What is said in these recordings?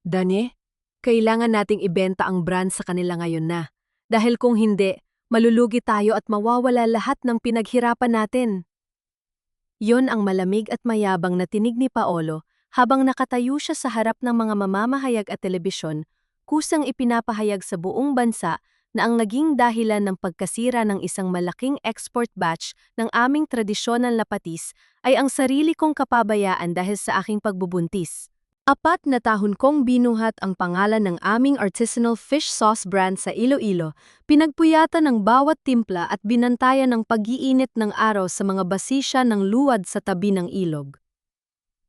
Danye, kailangan nating ibenta ang brand sa kanila ngayon na. Dahil kung hindi, malulugi tayo at mawawala lahat ng pinaghirapan natin. Yon ang malamig at mayabang na tinig ni Paolo habang nakatayo siya sa harap ng mga mamamahayag at telebisyon, kusang ipinapahayag sa buong bansa na ang naging dahilan ng pagkasira ng isang malaking export batch ng aming tradisyonal na patis ay ang sarili kong kapabayaan dahil sa aking pagbubuntis. 4 na taon kong binuhat ang pangalan ng aming artisanal fish sauce brand sa Iloilo, pinagpuyatan ng bawat timpla at binantayan ng pag-iinit ng araw sa mga basisya ng luwad sa tabi ng ilog.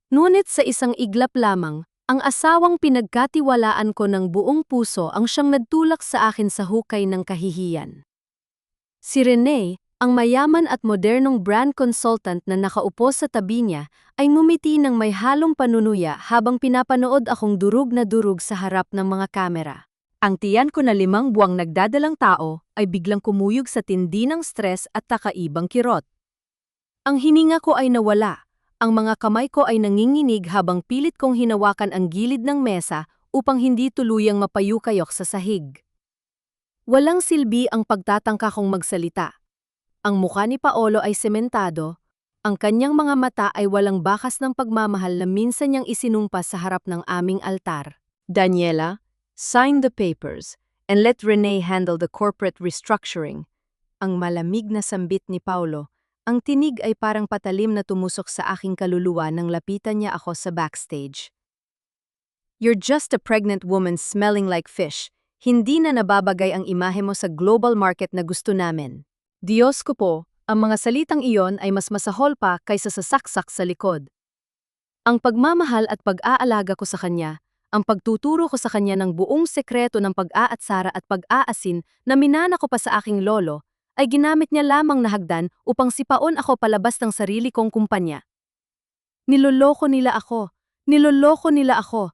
Ngunit sa isang iglap lamang, ang asawang pinagkatiwalaan ko ng buong puso ang siyang nagtulak sa akin sa hukay ng kahihiyan. Si Rene, ang mayaman at modernong brand consultant na nakaupo sa tabi niya, ay ngumiti ng may halong panunuya habang pinapanood akong durug na durug sa harap ng mga kamera. Ang tiyan ko na 5 buwang nagdadalang tao ay biglang kumuyog sa tindi ng stress at kakaibang kirot. Ang hininga ko ay nawala, ang mga kamay ko ay nanginginig habang pilit kong hinawakan ang gilid ng mesa upang hindi tuluyang mapayukayok sa sahig. Walang silbi ang pagtatangka kong magsalita. Ang mukha ni Paolo ay sementado, ang kanyang mga mata ay walang bakas ng pagmamahal na minsan niyang isinumpa sa harap ng aming altar. Daniela, sign the papers and let Rene handle the corporate restructuring. Ang malamig na sambit ni Paolo, ang tinig ay parang patalim na tumusok sa aking kaluluwa nang lapitan niya ako sa backstage. You're just a pregnant woman smelling like fish. Hindi na nababagay ang imahe mo sa global market na gusto namin. Diyos ko po, ang mga salitang iyon ay mas masahol pa kaysa sa saksak sa likod. Ang pagmamahal at pag-aalaga ko sa kanya, ang pagtuturo ko sa kanya ng buong sekreto ng pag-aatsara at pag-aasin na minana ko pa sa aking lolo, ay ginamit niya lamang na hagdan upang sipaon ako palabas ng sarili kong kumpanya. Niloloko nila ako, niloloko nila ako,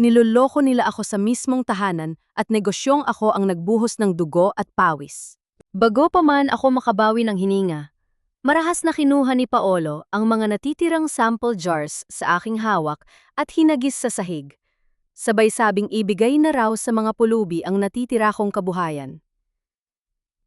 niloloko nila ako sa mismong tahanan at negosyong ako ang nagbuhos ng dugo at pawis. Bago pa man ako makabawi ng hininga, marahas na kinuha ni Paolo ang mga natitirang sample jars sa aking hawak at hinagis sa sahig. Sabay sabing ibigay na raw sa mga pulubi ang natitira kong kabuhayan.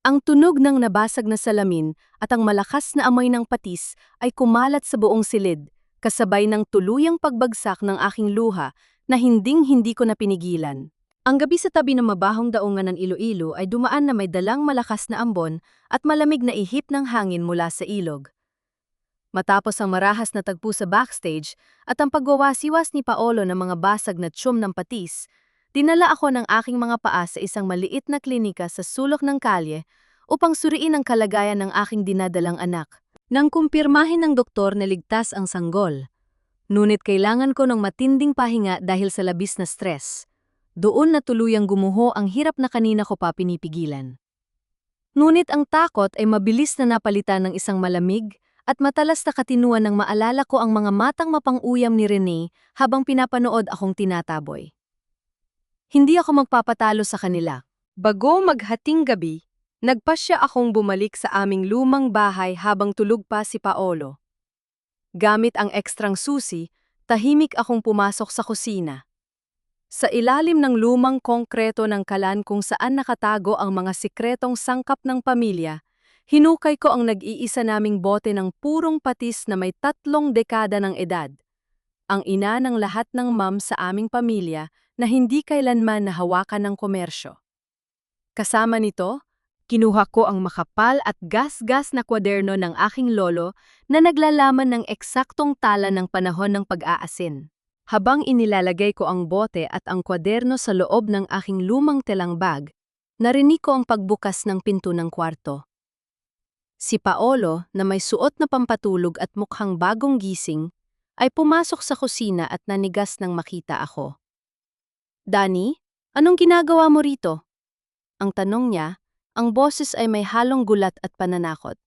Ang tunog ng nabasag na salamin at ang malakas na amoy ng patis ay kumalat sa buong silid, kasabay ng tuluyang pagbagsak ng aking luha na hinding-hindi ko na pinigilan. Ang gabi sa tabi ng mabahong daungan ng Iloilo ay dumaan na may dalang malakas na ambon at malamig na ihip ng hangin mula sa ilog. Matapos ang marahas na tagpo sa backstage at ang pagwawasiwas ni Paolo ng mga basag na tiyom ng patis, dinala ako ng aking mga paa sa isang maliit na klinika sa sulok ng kalye upang suriin ang kalagayan ng aking dinadalang anak. Nang kumpirmahin ng doktor na ligtas ang sanggol, ngunit kailangan ko ng matinding pahinga dahil sa labis na stress. Doon na tuluyang gumuho ang hirap na kanina ko pa pinipigilan. Ngunit ang takot ay mabilis na napalitan ng isang malamig at matalas na katinuan nang maalala ko ang mga matang mapang-uyam ni Rene habang pinapanood akong tinataboy. Hindi ako magpapatalo sa kanila. Bago maghating gabi, nagpasya akong bumalik sa aming lumang bahay habang tulog pa si Paolo. Gamit ang ekstrang susi, tahimik akong pumasok sa kusina. Sa ilalim ng lumang konkreto ng kalan kung saan nakatago ang mga sikretong sangkap ng pamilya, hinukay ko ang nag-iisa naming bote ng purong patis na may 3 dekada ng edad. Ang ina ng lahat ng ma'am sa aming pamilya na hindi kailanman nahawakan ng komersyo. Kasama nito, kinuha ko ang makapal at gas-gas na kwaderno ng aking lolo na naglalaman ng eksaktong tala ng panahon ng pag-aasin. Habang inilalagay ko ang bote at ang kwaderno sa loob ng aking lumang telang bag, narinig ko ang pagbukas ng pinto ng kwarto. Si Paolo, na may suot na pampatulog at mukhang bagong gising, ay pumasok sa kusina at nanigas nang makita ako. "Danny, anong ginagawa mo rito?" Ang tanong niya, ang boses ay may halong gulat at pananakot.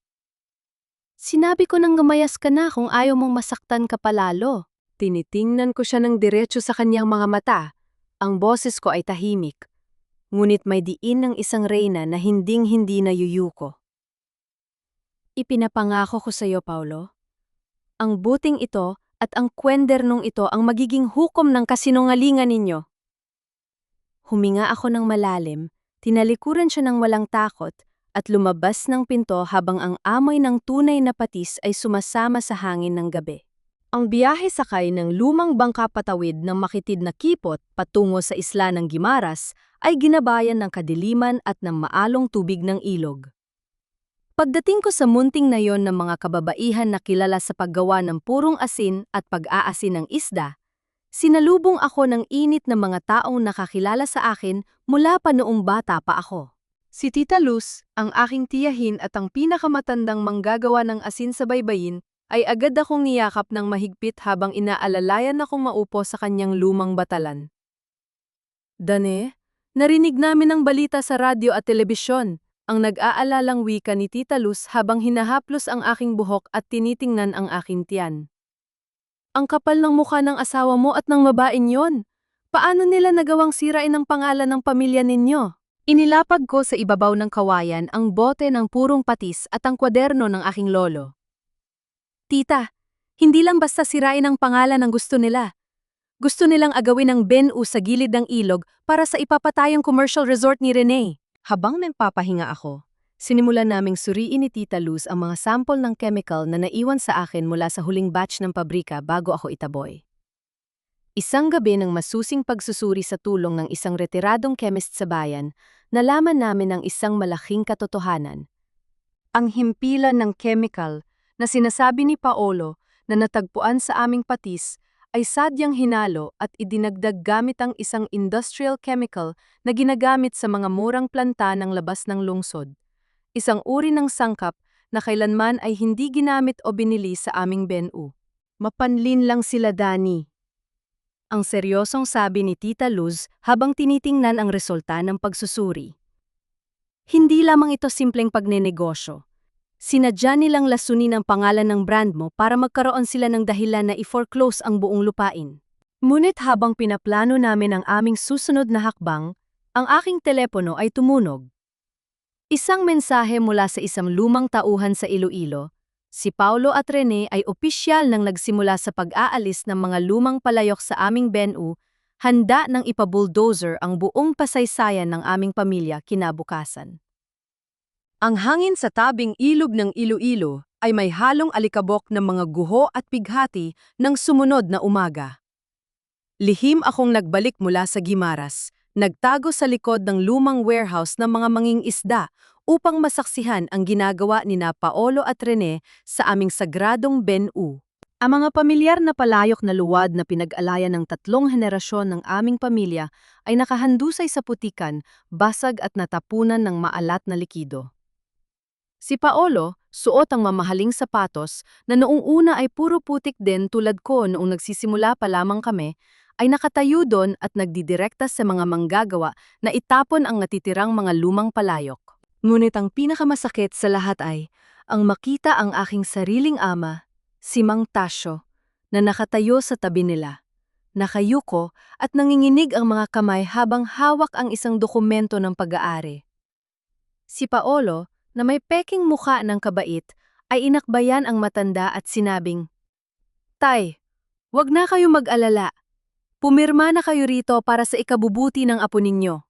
"Sinabi ko nang gumayas ka na kung ayaw mong masaktan ka palalo." Tinitingnan ko siya ng diretso sa kanyang mga mata. Ang boses ko ay tahimik, ngunit may diin ng isang reyna na hinding-hindi na yuyuko. "Ipinapangako ko sa iyo, Paolo. Ang buting ito at ang kwendernong ito ang magiging hukom ng kasinungalingan ninyo." Huminga ako ng malalim, tinalikuran siya ng walang takot, at lumabas ng pinto habang ang amoy ng tunay na patis ay sumasama sa hangin ng gabi. Ang biyahe sakay ng lumang bangka patawid ng makitid na kipot patungo sa isla ng Guimaras ay ginabayan ng kadiliman at ng maalong tubig ng ilog. Pagdating ko sa munting na yon ng mga kababaihan na kilala sa paggawa ng purong asin at pag-aasin ng isda, sinalubong ako ng init na mga taong nakakilala sa akin mula pa noong bata pa ako. Si Tita Luz, ang aking tiyahin at ang pinakamatandang manggagawa ng asin sa baybayin, ay agad akong niyakap ng mahigpit habang inaalalayan akong maupo sa kanyang lumang batalan. Dane, narinig namin ang balita sa radyo at telebisyon, ang nag-aalalang wika ni Tita Luz habang hinahaplos ang aking buhok at tinitingnan ang aking tiyan. Ang kapal ng mukha ng asawa mo at ng babaeng yon. Paano nila nagawang sirain ang pangalan ng pamilya ninyo? Inilapag ko sa ibabaw ng kawayan ang bote ng purong patis at ang kwaderno ng aking lolo. Tita, hindi lang basta sirain ang pangalan ng gusto nila. Gusto nilang agawin ang Ben-U sa gilid ng ilog para sa ipapatayang commercial resort ni Rene. Habang nagpapahinga ako, sinimulan naming suriin ni Tita Luz ang mga sample ng chemical na naiwan sa akin mula sa huling batch ng pabrika bago ako itaboy. Isang gabi ng masusing pagsusuri sa tulong ng isang retiradong chemist sa bayan, nalaman namin ang isang malaking katotohanan. Ang himpilan ng chemical na sinasabi ni Paolo na natagpuan sa aming patis ay sadyang hinalo at idinagdag gamit ang isang industrial chemical na ginagamit sa mga murang planta ng labas ng lungsod. Isang uri ng sangkap na kailanman ay hindi ginamit o binili sa aming Ben-U. Mapanlin lang sila, Dani. Ang seryosong sabi ni Tita Luz habang tinitingnan ang resulta ng pagsusuri. Hindi lamang ito simpleng pagnenegosyo. Sinadya nilang lasunin ang pangalan ng brand mo para magkaroon sila ng dahilan na i-foreclose ang buong lupain. Ngunit habang pinaplano namin ang aming susunod na hakbang, ang aking telepono ay tumunog. Isang mensahe mula sa isang lumang tauhan sa Iloilo. Si Paolo at Rene ay opisyal nang nagsimula sa pag-aalis ng mga lumang palayok sa aming Ben-U, handa nang ipabulldozer ang buong pasaysayan ng aming pamilya kinabukasan. Ang hangin sa tabing ilog ng Iloilo ay may halong alikabok ng mga guho at pighati ng sumunod na umaga. Lihim akong nagbalik mula sa Guimaras, nagtago sa likod ng lumang warehouse ng mga mangingisda upang masaksihan ang ginagawa ni Paolo at Rene sa aming sagradong Ben-U. Ang mga pamilyar na palayok na luwad na pinag-alayan ng 3 henerasyon ng aming pamilya ay nakahandusay sa putikan, basag at natapunan ng maalat na likido. Si Paolo, suot ang mamahaling sapatos na noong una ay puro putik din tulad ko noong nagsisimula pa lamang kami, ay nakatayo doon at nagdidirekta sa mga manggagawa na itapon ang natitirang mga lumang palayok. Ngunit ang pinakamasakit sa lahat ay ang makita ang aking sariling ama, si Mang Tasyo, na nakatayo sa tabi nila. Nakayuko at nanginginig ang mga kamay habang hawak ang isang dokumento ng pag-aari. Si Paolo, na may peking mukha ng kabait, ay inakbayan ang matanda at sinabing, "Tay, wag na kayo mag-alala. Pumirma na kayo rito para sa ikabubuti ng apo ninyo.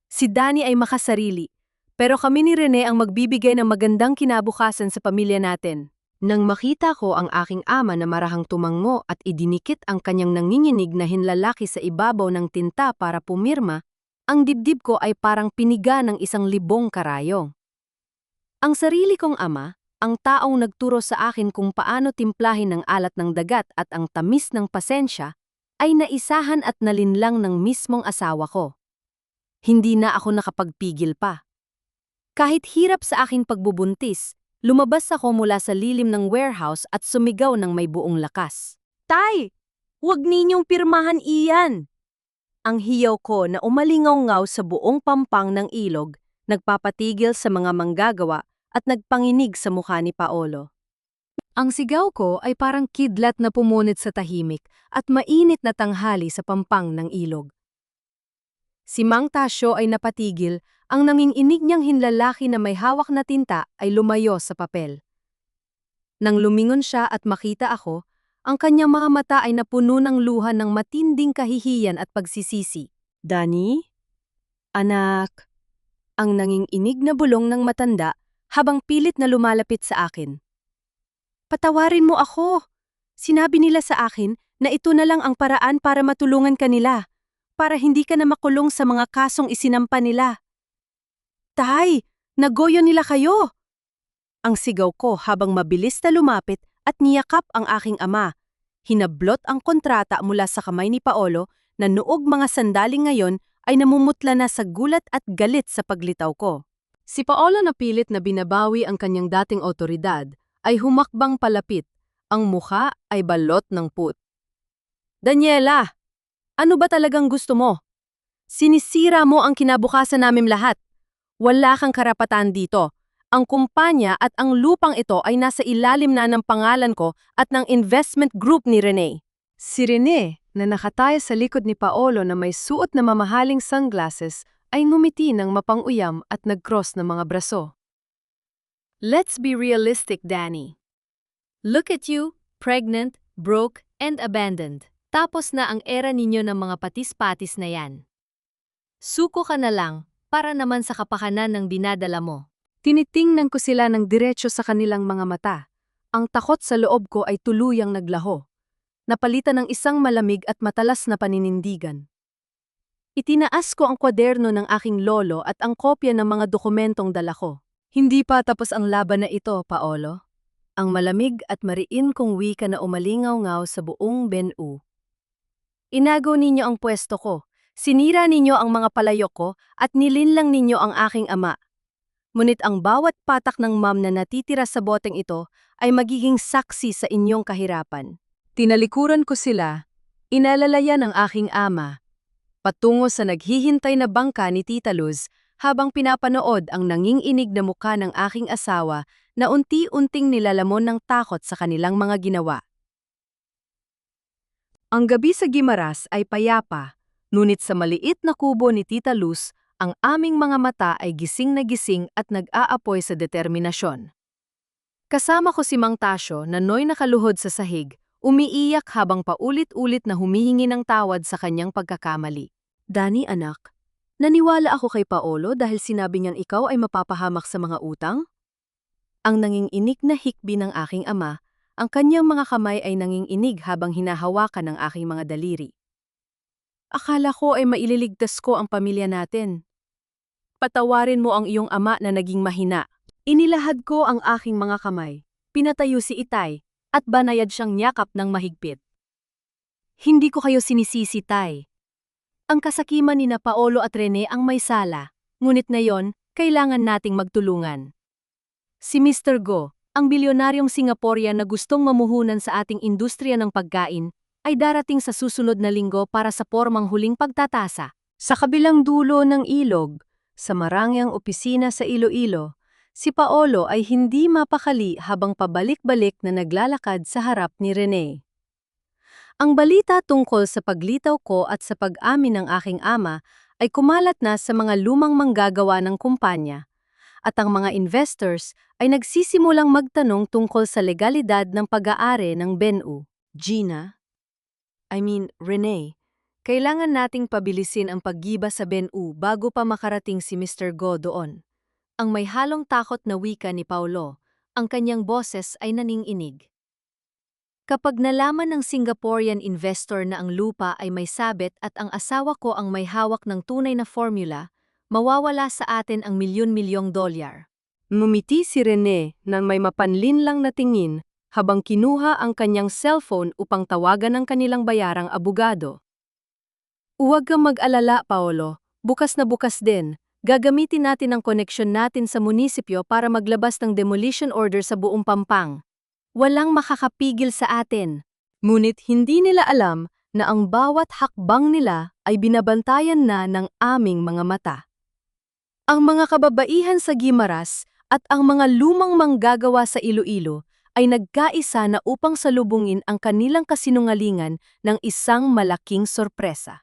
Si Dani ay makasarili, pero kami ni Rene ang magbibigay ng magandang kinabukasan sa pamilya natin." Nang makita ko ang aking ama na marahang tumango at idinikit ang kanyang nanginginig na hinlalaki sa ibabaw ng tinta para pumirma, ang dibdib ko ay parang piniga ng 1,000 karayong. Ang sarili kong ama, ang taong nagturo sa akin kung paano timplahin ang alat ng dagat at ang tamis ng pasensya, ay naisahan at nalinlang ng mismong asawa ko. Hindi na ako nakapagpigil pa. Kahit hirap sa aking pagbubuntis, lumabas ako mula sa lilim ng warehouse at sumigaw ng may buong lakas. "Tay, huwag ninyong pirmahan iyan!" Ang hiyaw ko na umalingaw-ngaw sa buong pampang ng ilog, nagpapatigil sa mga manggagawa at nagpanginig sa mukha ni Paolo. Ang sigaw ko ay parang kidlat na pumunit sa tahimik at mainit na tanghali sa pampang ng ilog. Si Mang Tasyo ay napatigil, ang nanginginig niyang hinlalaki na may hawak na tinta ay lumayo sa papel. Nang lumingon siya at makita ako, ang kanyang mga mata ay napuno ng luha ng matinding kahihiyan at pagsisisi. "Dani? Anak, ang nanginginig na bulong ng matanda habang pilit na lumalapit sa akin. Patawarin mo ako. Sinabi nila sa akin na ito na lang ang paraan para matulungan ka nila, para hindi ka na makulong sa mga kasong isinampa nila. Tay, nagoyo nila kayo! Ang sigaw ko habang mabilis na lumapit at niyakap ang aking ama. Hinablot ang kontrata mula sa kamay ni Paolo na noog mga sandaling ngayon ay namumutla na sa gulat at galit sa paglitaw ko. Si Paolo na pilit na binabawi ang kanyang dating otoridad ay humakbang palapit. Ang mukha ay balot ng put. Daniela, ano ba talagang gusto mo? Sinisira mo ang kinabukasan namin lahat. Wala kang karapatan dito. Ang kumpanya at ang lupang ito ay nasa ilalim na ng pangalan ko at ng investment group ni Rene. Si Rene, na nakataya sa likod ni Paolo na may suot na mamahaling sunglasses, ay ngumiti ng mapang-uyam at nag-cross ng mga braso. Let's be realistic, Danny. Look at you, pregnant, broke, and abandoned. Tapos na ang era ninyo ng mga patis-patis na yan. Suko ka na lang, para naman sa kapakanan ng dinadala mo. Tinitingnan ko sila ng diretso sa kanilang mga mata. Ang takot sa loob ko ay tuluyang naglaho. Napalitan ng isang malamig at matalas na paninindigan. Itinaas ko ang kwaderno ng aking lolo at ang kopya ng mga dokumentong dala ko. Hindi pa tapos ang laban na ito, Paolo. Ang malamig at mariin kong wika na umalingaw-ngaw sa buong BNU. Inago ninyo ang pwesto ko, sinira ninyo ang mga palayok ko at nilinlang ninyo ang aking ama. Ngunit ang bawat patak ng ma'am na natitira sa boteng ito ay magiging saksi sa inyong kahirapan. Tinalikuran ko sila, inalalayan ang aking ama, patungo sa naghihintay na bangka ni Tita Luz habang pinapanood ang nanginginig na mukha ng aking asawa na unti-unting nilalamon ng takot sa kanilang mga ginawa. Ang gabi sa Guimaras ay payapa, ngunit sa maliit na kubo ni Tita Luz, ang aming mga mata ay gising na gising at nag-aapoy sa determinasyon. Kasama ko si Mang Tasyo na noy nakaluhod sa sahig, umiiyak habang paulit-ulit na humihingi ng tawad sa kanyang pagkakamali. Dani anak, naniwala ako kay Paolo dahil sinabi niyang ikaw ay mapapahamak sa mga utang? Ang nanginginig na hikbi ng aking ama, ang kanyang mga kamay ay nanginginig habang hinahawakan ng aking mga daliri. Akala ko ay maililigtas ko ang pamilya natin. Patawarin mo ang iyong ama na naging mahina. Inilahad ko ang aking mga kamay, pinatayo si Itay, at banayad siyang yakap ng mahigpit. Hindi ko kayo sinisisi, Tay. Ang kasakiman ni na Paolo at Rene ang may sala, ngunit ngayon, kailangan nating magtulungan. Si Mr. Go, ang bilyonaryong Singaporean na gustong mamuhunan sa ating industriya ng pagkain, ay darating sa susunod na linggo para sa pormang huling pagtatasa. Sa kabilang dulo ng ilog, sa marangyang opisina sa Iloilo, si Paolo ay hindi mapakali habang pabalik-balik na naglalakad sa harap ni Rene. Ang balita tungkol sa paglitaw ko at sa pag-amin ng aking ama ay kumalat na sa mga lumang manggagawa ng kumpanya, at ang mga investors ay nagsisimulang magtanong tungkol sa legalidad ng pag-aari ng BNU. Rene, kailangan nating pabilisin ang paggiba sa BNU bago pa makarating si Mr. Go doon. Ang may halong takot na wika ni Paolo, ang kanyang boses ay naninginig. Kapag nalaman ng Singaporean investor na ang lupa ay may sabit at ang asawa ko ang may hawak ng tunay na formula, mawawala sa atin ang milyon-milyong dolyar. Ngumiti si Rene nang may mapanlinlang na tingin habang kinuha ang kanyang cellphone upang tawagan ang kanilang bayarang abogado. Huwag kang mag-alala, Paolo. Bukas na bukas din. Gagamitin natin ang koneksyon natin sa munisipyo para maglabas ng demolition order sa buong Pampang. Walang makakapigil sa atin. Ngunit hindi nila alam na ang bawat hakbang nila ay binabantayan na ng aming mga mata. Ang mga kababaihan sa Guimaras at ang mga lumang manggagawa sa Iloilo ay nagkaisa na upang salubungin ang kanilang kasinungalingan ng isang malaking sorpresa.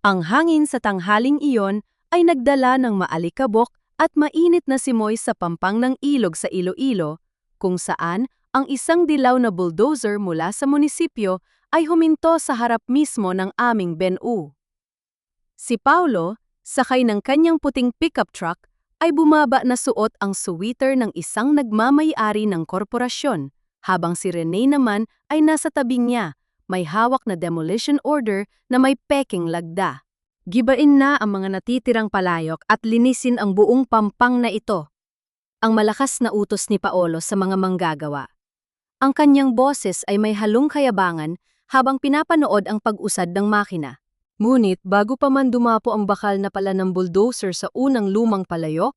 Ang hangin sa tanghaling iyon ay nagdala ng maalikabok at mainit na simoy sa pampang ng ilog sa Iloilo, kung saan ang isang dilaw na bulldozer mula sa munisipyo ay huminto sa harap mismo ng aming BNU. Si Paulo, sakay ng kanyang puting pickup truck, ay bumaba na suot ang sweater ng isang nagmamay-ari ng korporasyon, habang si Rene naman ay nasa tabing niya, may hawak na demolition order na may peking lagda. Gibain na ang mga natitirang palayok at linisin ang buong pampang na ito. Ang malakas na utos ni Paolo sa mga manggagawa. Ang kanyang boses ay may halong kayabangan habang pinapanood ang pag-usad ng makina. Ngunit bago pa man dumapo ang bakal na pala ng bulldozer sa unang lumang palayok,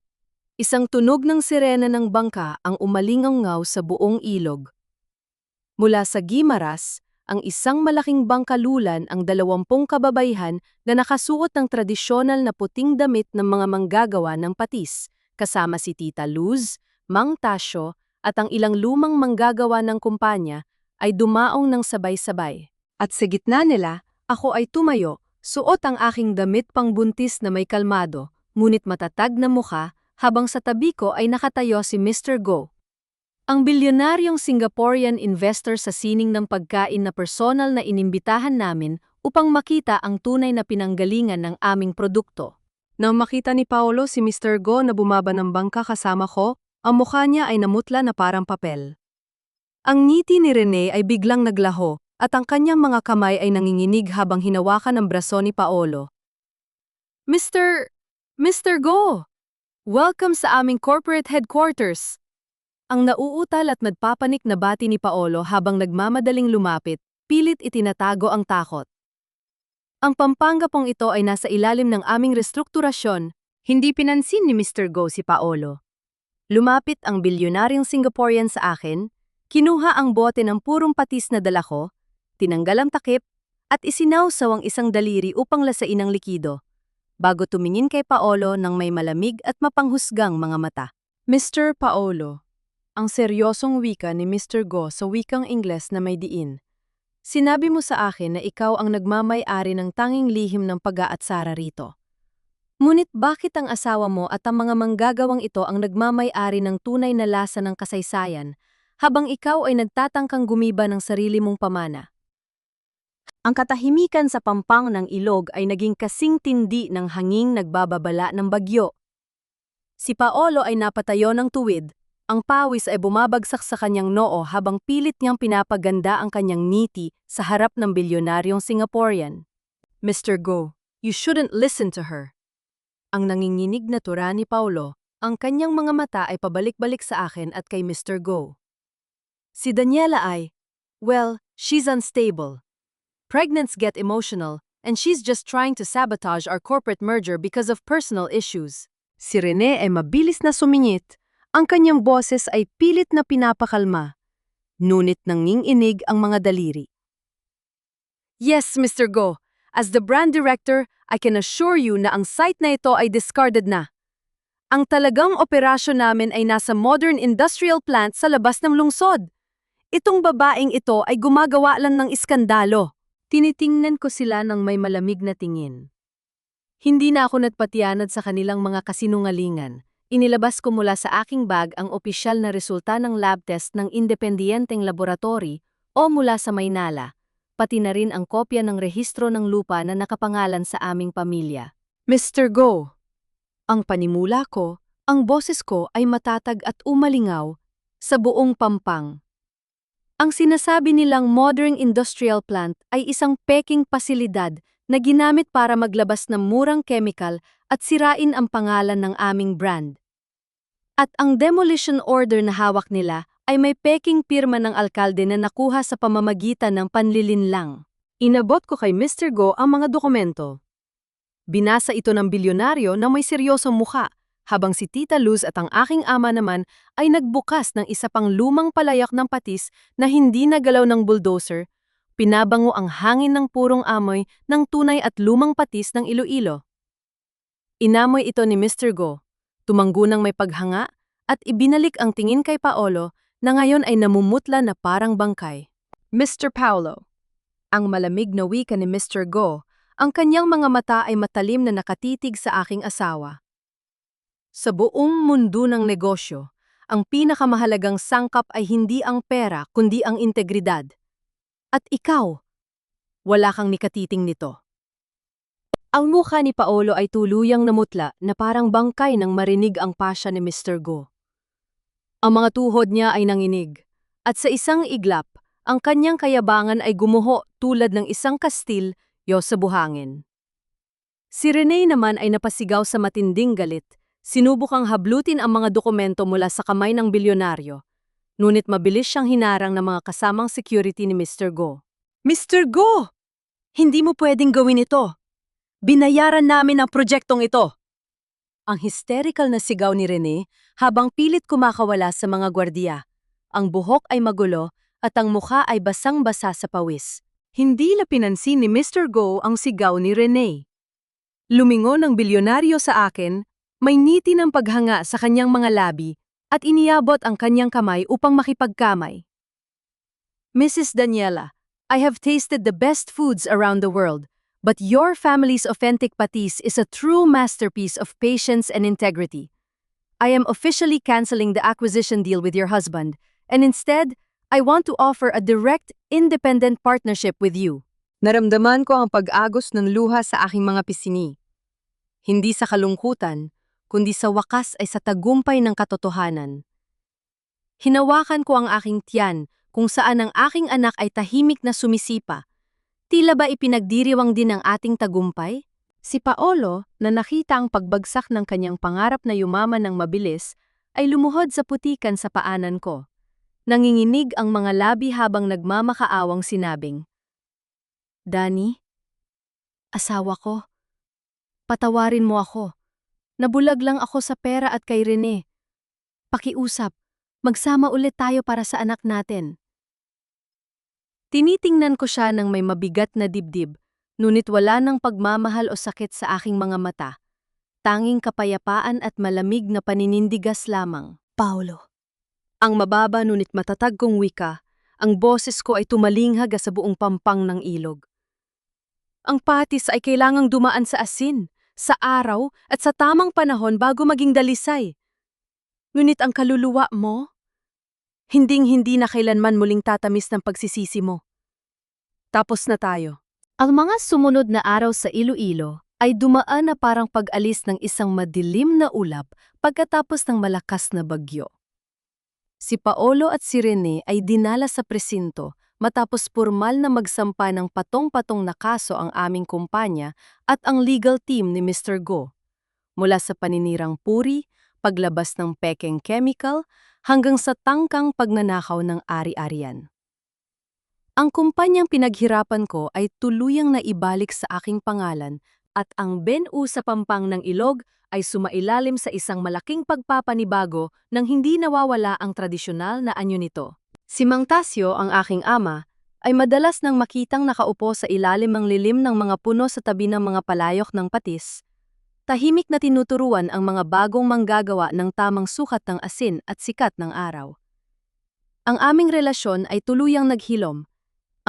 isang tunog ng sirena ng bangka ang umalingaw sa buong ilog. Mula sa Guimaras, ang isang malaking bangkalulan ang 20 kababaihan na nakasuot ng tradisyonal na puting damit ng mga manggagawa ng patis, kasama si Tita Luz, Mang Tasyo, at ang ilang lumang manggagawa ng kumpanya ay dumaong ng sabay-sabay. At sa gitna nila, ako ay tumayo, suot ang aking damit pangbuntis na may kalmado, ngunit matatag na mukha, habang sa tabi ko ay nakatayo si Mr. Go. Ang bilyonaryong Singaporean investor sa sining ng pagkain na personal na inimbitahan namin upang makita ang tunay na pinanggalingan ng aming produkto. Nang makita ni Paolo si Mr. Go na bumaba ng bangka kasama ko, ang mukha niya ay namutla na parang papel. Ang ngiti ni Rene ay biglang naglaho at ang kanyang mga kamay ay nanginginig habang hinawakan ang braso ni Paolo. Mr. Go! Welcome sa aming corporate headquarters! Ang nauutal at nagpapanik na bati ni Paolo habang nagmamadaling lumapit, pilit itinatago ang takot. Ang Pampanga pong ito ay nasa ilalim ng aming restrukturasyon, hindi pinansin ni Mr. Go si Paolo. Lumapit ang bilyonaryong Singaporean sa akin, kinuha ang bote ng purong patis na dala ko, tinanggal ang takip, at isinawsaw ang isang daliri upang lasain ang likido, bago tumingin kay Paolo ng may malamig at mapanghusgang mga mata. Mr. Paolo, ang seryosong wika ni Mr. Go sa wikang Ingles na may diin. Sinabi mo sa akin na ikaw ang nagmamay-ari ng tanging lihim ng pag-aatsara rito. Ngunit bakit ang asawa mo at ang mga manggagawang ito ang nagmamay-ari ng tunay na lasa ng kasaysayan, habang ikaw ay nagtatangkang gumiba ng sarili mong pamana? Ang katahimikan sa pampang ng ilog ay naging kasing tindi ng hanging nagbababala ng bagyo. Si Paolo ay napatayo ng tuwid, ang pawis ay bumabagsak sa kanyang noo habang pilit niyang pinapaganda ang kanyang ngiti sa harap ng bilyonaryong Singaporean. Mr. Go, you shouldn't listen to her. Ang nanginginig na tura ni Paolo, ang kanyang mga mata ay pabalik-balik sa akin at kay Mr. Go. Si Daniela ay, well, she's unstable. Pregnants get emotional, and she's just trying to sabotage our corporate merger because of personal issues. Si Rene ay mabilis na sumingit. Ang kanyang boses ay pilit na pinapakalma. Ngunit nanginginig ang mga daliri. Yes, Mr. Go. As the brand director, I can assure you na ang site na ito ay discarded na. Ang talagang operasyon namin ay nasa modern industrial plant sa labas ng lungsod. Itong babaeng ito ay gumagawa lang ng iskandalo. Tinitingnan ko sila ng may malamig na tingin. Hindi na ako nagpatianad sa kanilang mga kasinungalingan. Inilabas ko mula sa aking bag ang opisyal na resulta ng lab test ng independiyenteng laboratory o mula sa Maynala, pati na rin ang kopya ng rehistro ng lupa na nakapangalan sa aming pamilya. Mr. Go! Ang panimula ko, ang boses ko ay matatag at umalingaw sa buong Pampang. Ang sinasabi nilang modern industrial plant ay isang peking pasilidad na ginamit para maglabas ng murang chemical at sirain ang pangalan ng aming brand. At ang demolition order na hawak nila ay may peking pirma ng alkalde na nakuha sa pamamagitan ng panlilinlang. Inabot ko kay Mr. Go ang mga dokumento. Binasa ito ng bilyonaryo na may seryosong mukha, habang si Tita Luz at ang aking ama naman ay nagbukas ng isa pang lumang palayak ng patis na hindi nagalaw ng bulldozer, pinabango ang hangin ng purong amoy ng tunay at lumang patis ng Iloilo. Inamoy ito ni Mr. Go, tumanggo ng may paghanga, at ibinalik ang tingin kay Paolo na ngayon ay namumutla na parang bangkay. Mr. Paolo, ang malamig na wika ni Mr. Go, ang kanyang mga mata ay matalim na nakatitig sa aking asawa. Sa buong mundo ng negosyo, ang pinakamahalagang sangkap ay hindi ang pera kundi ang integridad. At ikaw, wala kang nikatiting nito. Ang mukha ni Paolo ay tuluyang namutla na parang bangkay nang marinig ang pasya ni Mr. Go. Ang mga tuhod niya ay nanginig, at sa isang iglap, ang kanyang kayabangan ay gumuho tulad ng isang kastilyo sa buhangin. Si Rene naman ay napasigaw sa matinding galit, sinubukang hablutin ang mga dokumento mula sa kamay ng bilyonaryo, ngunit mabilis siyang hinarang ng mga kasamang security ni Mr. Go. Mr. Go! Hindi mo pwedeng gawin ito! Binayaran namin ang projektong ito! Ang hysterical na sigaw ni Rene habang pilit kumakawala sa mga gwardiya. Ang buhok ay magulo at ang mukha ay basang-basa sa pawis. Hindi na pinansin ni Mr. Go ang sigaw ni Rene. Lumingon ang bilyonaryo sa akin, may ngiti ng paghanga sa kanyang mga labi at iniabot ang kanyang kamay upang makipagkamay. Mrs. Daniela, I have tasted the best foods around the world, but your family's authentic patis is a true masterpiece of patience and integrity. I am officially canceling the acquisition deal with your husband, and instead, I want to offer a direct, independent partnership with you. Naramdaman ko ang pag-agos ng luha sa aking mga pisini. Hindi sa kalungkutan, kundi sa wakas ay sa tagumpay ng katotohanan. Hinawakan ko ang aking tiyan kung saan ang aking anak ay tahimik na sumisipa. Tila ba ipinagdiriwang din ang ating tagumpay? Si Paolo, na nakita ang pagbagsak ng kanyang pangarap na yumaman ng mabilis, ay lumuhod sa putikan sa paanan ko. Nanginginig ang mga labi habang nagmamakaawang sinabing, Danny, asawa ko, patawarin mo ako. Nabulag lang ako sa pera at kay Rene. Pakiusap, magsama ulit tayo para sa anak natin. Tinitingnan ko siya ng may mabigat na dibdib, ngunit wala ng pagmamahal o sakit sa aking mga mata. Tanging kapayapaan at malamig na paninindigas lamang. Paolo. Ang mababa ngunit matatag kong wika, ang boses ko ay tumalinghag sa buong pampang ng ilog. Ang patis ay kailangang dumaan sa asin, sa araw at sa tamang panahon bago maging dalisay. Ngunit ang kaluluwa mo, hinding-hindi na kailanman muling tatamis ng pagsisisi mo. Tapos na tayo. Ang mga sumunod na araw sa Iloilo ay dumaan na parang pag-alis ng isang madilim na ulap pagkatapos ng malakas na bagyo. Si Paolo at si Rene ay dinala sa presinto matapos pormal na magsampa ng patong-patong na kaso ang aming kumpanya at ang legal team ni Mr. Go. Mula sa paninirang puri, paglabas ng pekeng chemical, hanggang sa tangkang pagnanakaw ng ari-arian. Ang kumpanyang pinaghirapan ko ay tuluyang naibalik sa aking pangalan at ang BNU sa pampang ng ilog ay sumailalim sa isang malaking pagpapanibago nang hindi nawawala ang tradisyonal na anyo nito. Si Mang Tasio, ang aking ama, ay madalas nang makitang nakaupo sa ilalim ng lilim ng mga puno sa tabi ng mga palayok ng patis. Tahimik na tinuturuan ang mga bagong manggagawa ng tamang sukat ng asin at sikat ng araw. Ang aming relasyon ay tuluyang naghilom.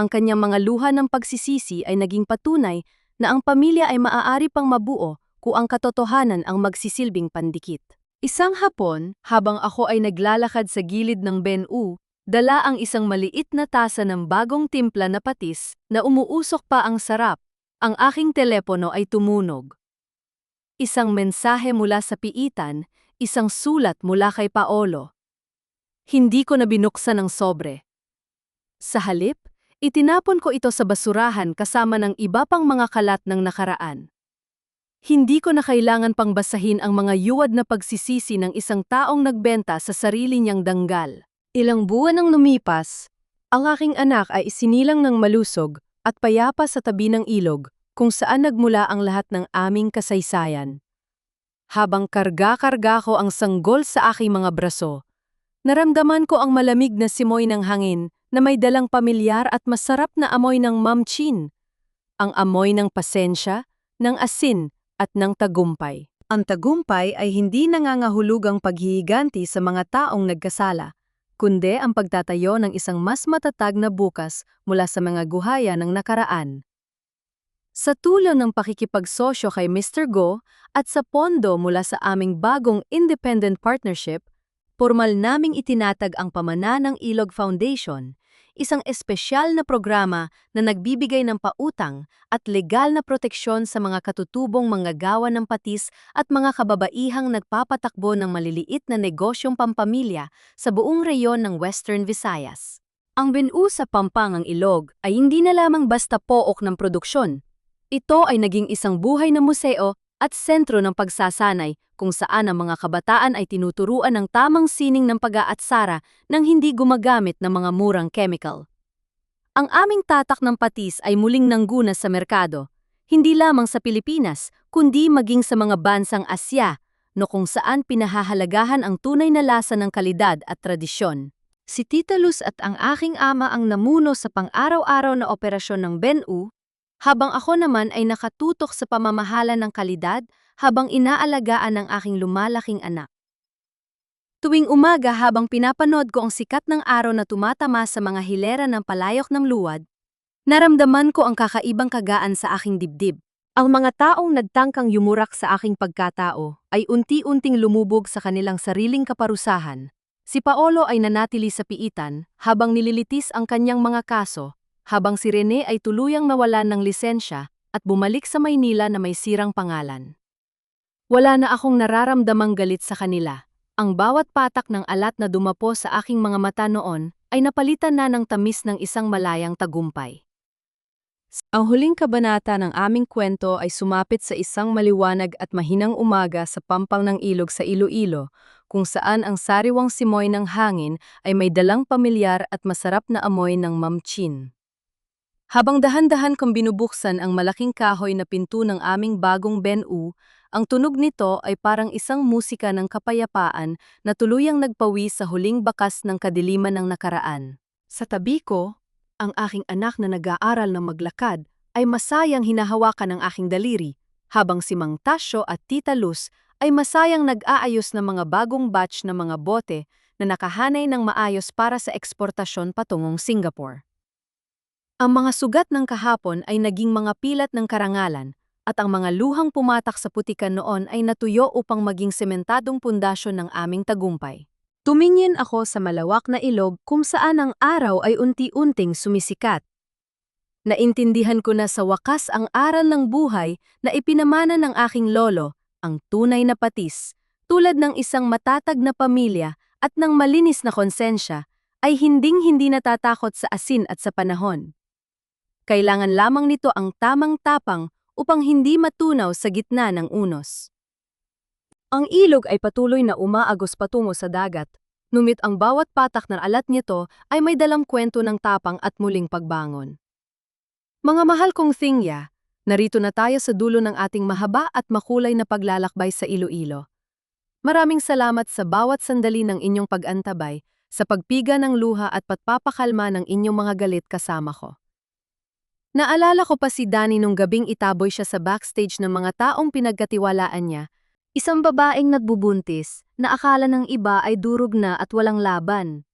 Ang kanyang mga luha ng pagsisisi ay naging patunay na ang pamilya ay maaari pang mabuo kung ang katotohanan ang magsisilbing pandikit. Isang hapon, habang ako ay naglalakad sa gilid ng BNU, dala ang isang maliit na tasa ng bagong timpla na patis na umuusok pa ang sarap. Ang aking telepono ay tumunog. Isang mensahe mula sa piitan, isang sulat mula kay Paolo. Hindi ko na binuksan ang sobre. Sa halip, itinapon ko ito sa basurahan kasama ng iba pang mga kalat ng nakaraan. Hindi ko na kailangan pang basahin ang mga yuwad na pagsisisi ng isang taong nagbenta sa sarili niyang danggal. Ilang buwan nang lumipas, ang aking anak ay isinilang ng malusog at payapa sa tabi ng ilog kung saan nagmula ang lahat ng aming kasaysayan. Habang karga-karga ko ang sanggol sa aking mga braso, naramdaman ko ang malamig na simoy ng hangin na may dalang pamilyar at masarap na amoy ng mamchin. Ang amoy ng pasensya, ng asin, at ng tagumpay. Ang tagumpay ay hindi nangangahulugang paghihiganti sa mga taong nagkasala, kundi ang pagtatayo ng isang mas matatag na bukas mula sa mga guhaya ng nakaraan. Sa tulong ng pakikipagsosyo kay Mr. Go at sa pondo mula sa aming bagong independent partnership, formal naming itinatag ang pamana ng Ilog Foundation, isang espesyal na programa na nagbibigay ng pautang at legal na proteksyon sa mga katutubong manggagawa ng patis at mga kababaihang nagpapatakbo ng maliliit na negosyong pampamilya sa buong reyon ng Western Visayas. Ang BNU sa Pampangang Ilog ay hindi na lamang basta pook ng produksyon. Ito ay naging isang buhay na museo at sentro ng pagsasanay kung saan ang mga kabataan ay tinuturuan ng tamang sining ng pag-aatsara nang hindi gumagamit ng mga murang chemical. Ang aming tatak ng patis ay muling nangguna sa merkado, hindi lamang sa Pilipinas, kundi maging sa mga bansang Asya, no kung saan pinahahalagahan ang tunay na lasa ng kalidad at tradisyon. Si Tita Luz at ang aking ama ang namuno sa pang-araw-araw na operasyon ng BNU, habang ako naman ay nakatutok sa pamamahala ng kalidad habang inaalagaan ng aking lumalaking anak. Tuwing umaga habang pinapanood ko ang sikat ng araw na tumatama sa mga hilera ng palayok ng luwad, naramdaman ko ang kakaibang kagaan sa aking dibdib. Ang mga taong nagtangkang yumurak sa aking pagkatao ay unti-unting lumubog sa kanilang sariling kaparusahan. Si Paolo ay nanatili sa piitan habang nililitis ang kanyang mga kaso, habang si Rene ay tuluyang nawalan ng lisensya at bumalik sa Maynila na may sirang pangalan. Wala na akong nararamdamang galit sa kanila. Ang bawat patak ng alat na dumapo sa aking mga mata noon ay napalitan na ng tamis ng isang malayang tagumpay. Ang huling kabanata ng aming kwento ay sumapit sa isang maliwanag at mahinang umaga sa pampang ng ilog sa Iloilo, kung saan ang sariwang simoy ng hangin ay may dalang pamilyar at masarap na amoy ng mamchin. Habang dahan-dahan kong binubuksan ang malaking kahoy na pinto ng aming bagong BNU, ang tunog nito ay parang isang musika ng kapayapaan na tuluyang nagpawi sa huling bakas ng kadiliman ng nakaraan. Sa tabi ko, ang aking anak na nag-aaral na maglakad ay masayang hinahawakan ng aking daliri, habang si Mang Tasyo at Tita Luz ay masayang nag-aayos ng mga bagong batch ng mga bote na nakahanay ng maayos para sa eksportasyon patungong Singapore. Ang mga sugat ng kahapon ay naging mga pilat ng karangalan, at ang mga luhang pumatak sa putikan noon ay natuyo upang maging sementadong pundasyon ng aming tagumpay. Tumingin ako sa malawak na ilog kung saan ang araw ay unti-unting sumisikat. Naintindihan ko na sa wakas ang aral ng buhay na ipinamana ng aking lolo, ang tunay na patis, tulad ng isang matatag na pamilya at ng malinis na konsensya, ay hinding-hindi natatakot sa asin at sa panahon. Kailangan lamang nito ang tamang tapang upang hindi matunaw sa gitna ng unos. Ang ilog ay patuloy na umaagos patungo sa dagat, ngunit ang bawat patak ng alat nito ay may dalang kwento ng tapang at muling pagbangon. Mga mahal kong thingya, narito na tayo sa dulo ng ating mahaba at makulay na paglalakbay sa Iloilo. Maraming salamat sa bawat sandali ng inyong pag-antabay, sa pagpiga ng luha at pagpapakalma ng inyong mga galit kasama ko. Naalala ko pa si Danny nung gabing itaboy siya sa backstage ng mga taong pinagkatiwalaan niya, isang babaeng nagbubuntis na akala ng iba ay durog na at walang laban.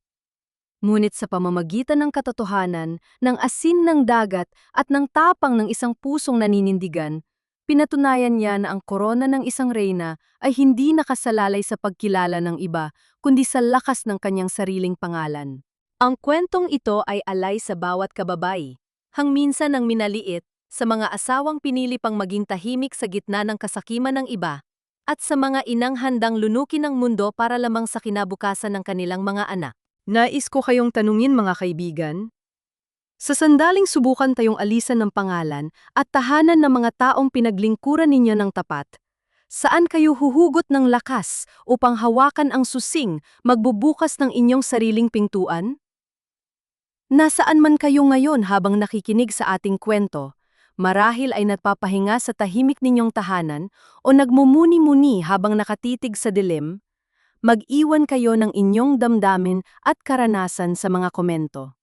Ngunit sa pamamagitan ng katotohanan, ng asin ng dagat at ng tapang ng isang pusong naninindigan, pinatunayan niya na ang korona ng isang reyna ay hindi nakasalalay sa pagkilala ng iba, kundi sa lakas ng kanyang sariling pangalan. Ang kwentong ito ay alay sa bawat kababae, hangminsan ng minaliit, sa mga asawang pinili pang maging tahimik sa gitna ng kasakiman ng iba, at sa mga inang handang lunukin ng mundo para lamang sa kinabukasan ng kanilang mga anak. Nais ko kayong tanungin mga kaibigan. Sa sandaling subukan tayong alisan ng pangalan at tahanan ng mga taong pinaglingkuran ninyo ng tapat, saan kayo huhugot ng lakas upang hawakan ang susing, magbubukas ng inyong sariling pintuan? Nasaan man kayo ngayon habang nakikinig sa ating kwento, marahil ay nagpapahinga sa tahimik ninyong tahanan o nagmumuni-muni habang nakatitig sa dilim, mag-iwan kayo ng inyong damdamin at karanasan sa mga komento.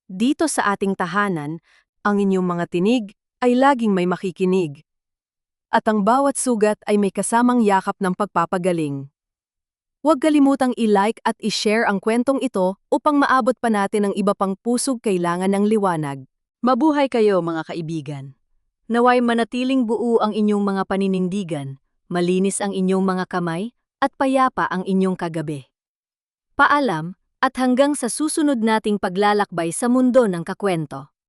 Dito sa ating tahanan, ang inyong mga tinig ay laging may makikinig. At ang bawat sugat ay may kasamang yakap ng pagpapagaling. Huwag kalimutang i-like at i-share ang kwentong ito upang maabot pa natin ang iba pang pusog kailangan ng liwanag. Mabuhay kayo mga kaibigan. Naway manatiling buo ang inyong mga paninindigan, malinis ang inyong mga kamay, at payapa ang inyong kagabi. Paalam, At hanggang sa susunod nating paglalakbay sa mundo ng kakwento.